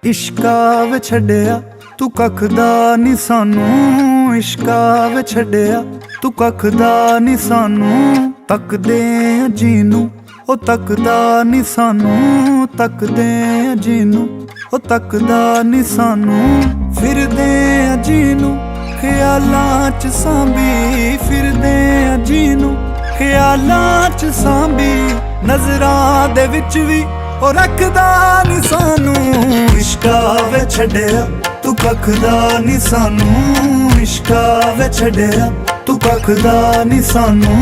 इश्का वे छड्डिया तू कख दा नी सानू, इश्का वे छड्डिया तू कख दा नी सानू। तकदे आ जीनू ओ तकदा नी सानू, तकदे आ जीनू ओ तकदा नी सानू। फिरदे आ जीनू ख्यालां च सांभी, फिरदे आ जीनू ख्यालां च सांभी। नजरां दे विच वी ओ रखदा नी सानू। इश्का वे छड्डिया तू कख दा नी सानू, इश्का वे छड्डिया तू कख दा नी सानू।